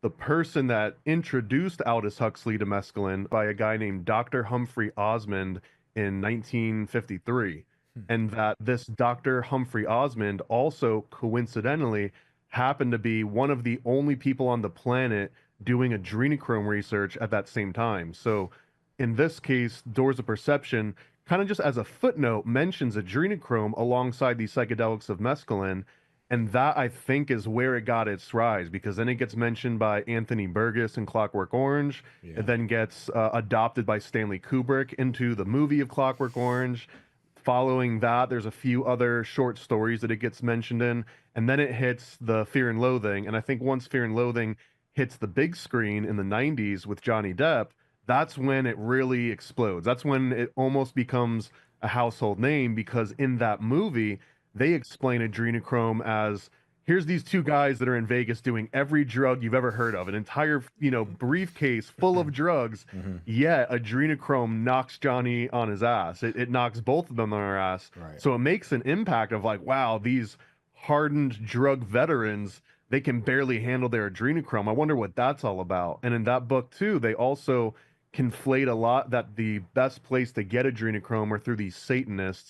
the person that introduced Aldous Huxley to mescaline by a guy named Dr. Humphrey Osmond in 1953. Hmm. And that this Dr. Humphrey Osmond also coincidentally happened to be one of the only people on the planet doing adrenochrome research at that same time. So in this case, Doors of Perception kind of just as a footnote mentions adrenochrome alongside the psychedelics of mescaline, and that I think is where it got its rise because then it gets mentioned by Anthony Burgess in Clockwork Orange. It Yeah. then gets adopted by Stanley Kubrick into the movie of Clockwork Orange. Following that, there's a few other short stories that it gets mentioned in, and then it hits the Fear and Loathing. And I think once Fear and Loathing hits the big screen in the 90s with Johnny Depp, that's when it really explodes. That's when it almost becomes a household name because in that movie, they explain adrenochrome as here's these two guys that are in Vegas doing every drug you've ever heard of, an entire, briefcase full of drugs. Hmm. Yet adrenochrome knocks Johnny on his ass. It knocks both of them on their ass. Right. So it makes an impact of like, wow, these hardened drug veterans, they can barely handle their adrenochrome. I wonder what that's all about. And in that book too, they also conflate a lot that the best place to get adrenochrome are through these Satanists